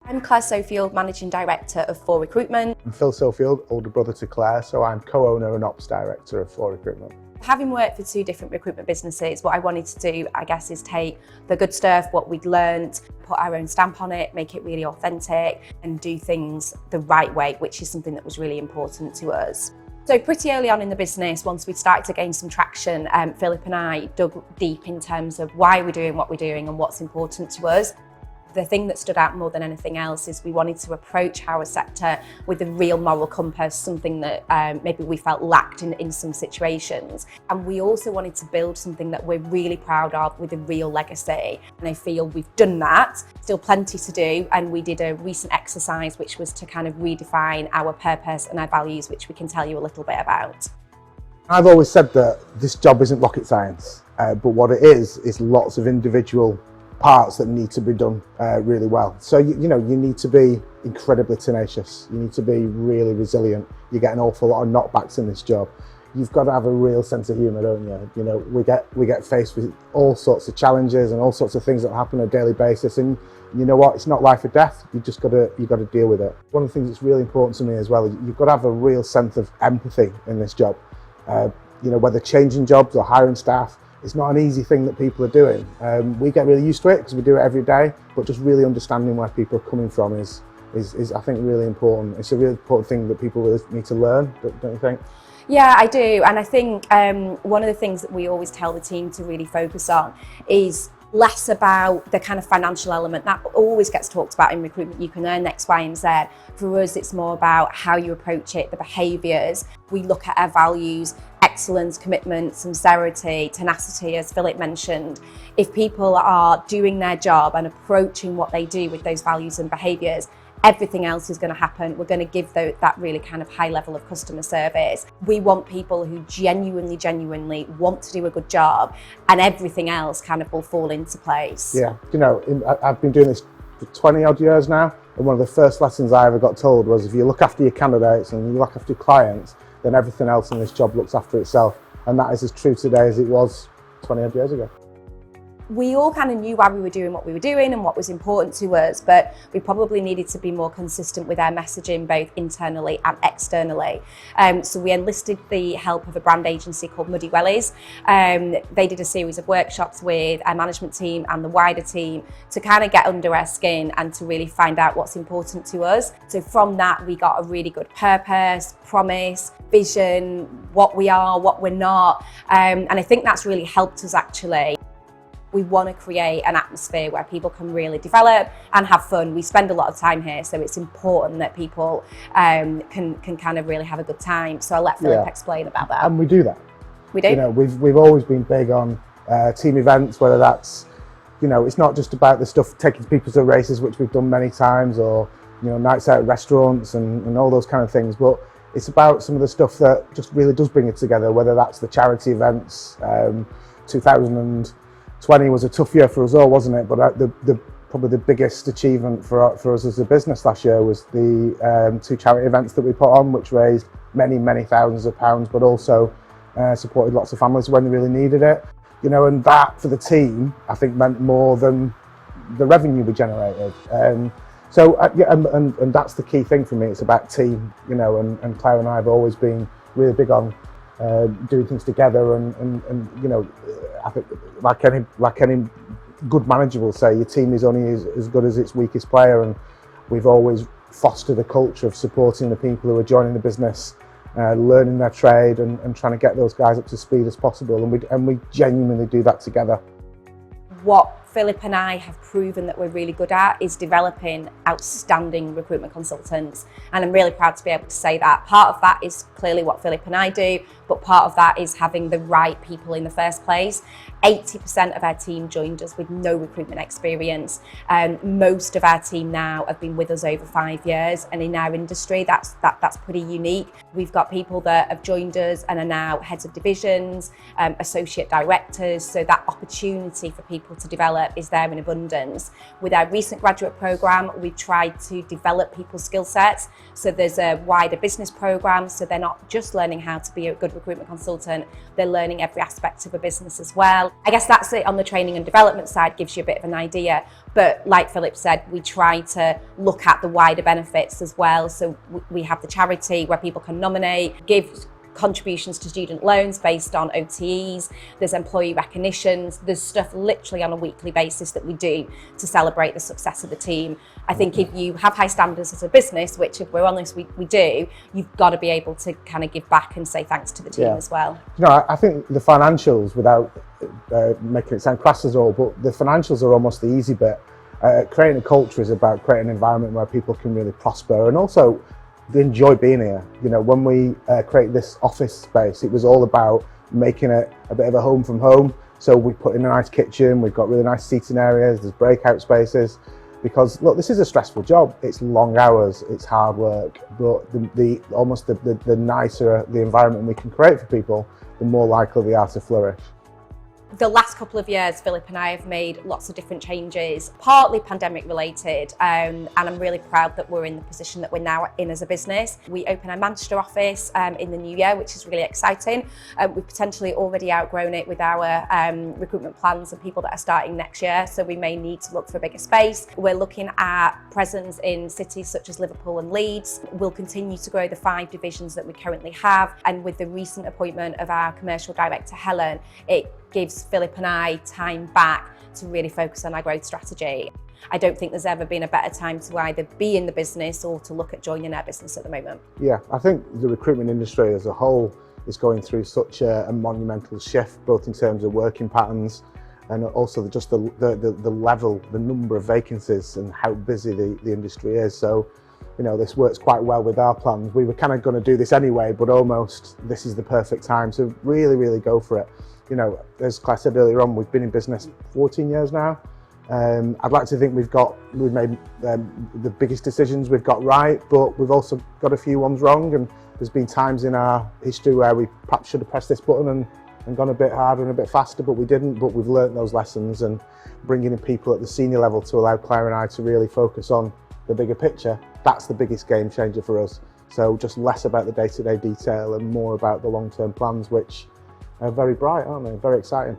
I'm Claire Sofield, Managing Director of For Recruitment. I'm Phil Sofield, older brother to Claire, so I'm co-owner and ops director of For Recruitment. Having worked for two different recruitment businesses, what I wanted to do, I guess, is take the good stuff, what we'd learned, put our own stamp on it, make it really authentic and do things the right way, which is something that was really important to us. So pretty early on in the business, once we started to gain some traction, Philip and I dug deep in terms of why we're doing what we're doing and what's important to us. The thing that stood out more than anything else is we wanted to approach our sector with a real moral compass, something that maybe we felt lacked in some situations. And we also wanted to build something that we're really proud of with a real legacy. And I feel we've done that, still plenty to do. And we did a recent exercise, which was to kind of redefine our purpose and our values, which we can tell you a little bit about. I've always said that this job isn't rocket science, but what it is lots of individual parts that need to be done really well. So you need to be incredibly tenacious. You need to be really resilient. You get an awful lot of knockbacks in this job. You've got to have a real sense of humour, don't you? You know, we get faced with all sorts of challenges and all sorts of things that happen on a daily basis. And you know what? It's not life or death. You got to deal with it. One of the things that's really important to me as well, you've got to have a real sense of empathy in this job. Whether changing jobs or hiring staff, it's not an easy thing that people are doing. We get really used to it because we do it every day, but just really understanding where people are coming from is I think really important. It's a really important thing that people really need to learn, don't you think? Yeah, I do. And I think one of the things that we always tell the team to really focus on is less about the kind of financial element that always gets talked about in recruitment. You can earn X, Y, and Z. For us, it's more about how you approach it, the behaviours. We look at our values, excellence, commitment, sincerity, tenacity, as Philip mentioned. If people are doing their job and approaching what they do with those values and behaviours, everything else is going to happen. We're going to give that really kind of high level of customer service. We want people who genuinely want to do a good job, and everything else kind of will fall into place. Yeah, I've been doing this for 20 odd years now, and one of the first lessons I ever got told was if you look after your candidates and you look after your clients, then everything else in this job looks after itself. And that is as true today as it was 20 odd years ago. We all kind of knew why we were doing what we were doing and what was important to us, but we probably needed to be more consistent with our messaging, both internally and externally. So we enlisted the help of a brand agency called Muddy Wellies. They did a series of workshops with our management team and the wider team to kind of get under our skin and to really find out what's important to us. So from that, we got a really good purpose, promise, vision, what we are, what we're not. And I think that's really helped us actually. We want to create an atmosphere where people can really develop and have fun. We spend a lot of time here, so it's important that people can kind of really have a good time. So I'll let Philip explain about that. And we do that. We do. We've always been big on team events, whether that's, it's not just about the stuff taking people to races, which we've done many times, or nights out at restaurants and all those kind of things. But it's about some of the stuff that just really does bring it together, whether that's the charity events. 2020 was a tough year for us all, wasn't it? But probably the biggest achievement for us as a business last year was the two charity events that we put on, which raised many thousands of pounds, but also supported lots of families when they really needed it. And that for the team, I think, meant more than the revenue we generated. And that's the key thing for me. It's about team, and Claire and I have always been really big on doing things together, and I think like any good manager will say, your team is only as good as its weakest player, and we've always fostered a culture of supporting the people who are joining the business, learning their trade and trying to get those guys up to speed as possible, and we genuinely do that together. What Philip and I have proven that we're really good at is developing outstanding recruitment consultants, and I'm really proud to be able to say that. Part of that is clearly what Philip and I do, but part of that is having the right people in the first place. 80% of our team joined us with no recruitment experience. Most of our team now have been with us over 5 years, and in our industry that's pretty unique. We've got people that have joined us and are now heads of divisions, associate directors, so that opportunity for people to develop is there in abundance. With our recent graduate programme, we've tried to develop people's skill sets, so there's a wider business programme, so they're not just learning how to be a good recruitment consultant, they're learning every aspect of a business as well. well. I guess that's it on the training and development side, gives you a bit of an idea. But like Philip said, we try to look at the wider benefits as well. So we have the charity where people can nominate, give contributions to student loans based on OTEs, there's employee recognitions, there's stuff literally on a weekly basis that we do to celebrate the success of the team. I think if you have high standards as a business, which if we're honest, we do, you've got to be able to kind of give back and say thanks to the team as well. You know, I think the financials, without making it sound crass at all, but the financials are almost the easy bit. Creating a culture is about creating an environment where people can really prosper and also they enjoy being here. You know, when we created this office space, it was all about making it a bit of a home from home. So we put in a nice kitchen, we've got really nice seating areas, there's breakout spaces. Because look, this is a stressful job. It's long hours, it's hard work, but the nicer the environment we can create for people, the more likely they are to flourish. The last couple of years, Philip and I have made lots of different changes, partly pandemic related, and I'm really proud that we're in the position that we're now in as a business. We open our Manchester office in the new year, which is really exciting. We've potentially already outgrown it with our recruitment plans and people that are starting next year, so we may need to look for a bigger space. We're looking at presence in cities such as Liverpool and Leeds. We'll continue to grow the 5 divisions that we currently have, and with the recent appointment of our commercial director, Helen, it gives Philip and I time back to really focus on our growth strategy. I don't think there's ever been a better time to either be in the business or to look at joining our business at the moment. Yeah, I think the recruitment industry as a whole is going through such a monumental shift, both in terms of working patterns and also just the level, the number of vacancies and how busy the industry is. So, you know, this works quite well with our plans. We were kind of going to do this anyway, but almost this is the perfect time to really, really go for it. You know, as Claire said earlier on, we've been in business 14 years now. I'd like to think we've made the biggest decisions we've got right, but we've also got a few ones wrong. And there's been times in our history where we perhaps should have pressed this button and gone a bit harder and a bit faster, but we didn't. But we've learnt those lessons, and bringing in people at the senior level to allow Claire and I to really focus on the bigger picture, that's the biggest game changer for us. So just less about the day-to-day detail and more about the long-term plans, which are very bright, aren't they? Very exciting.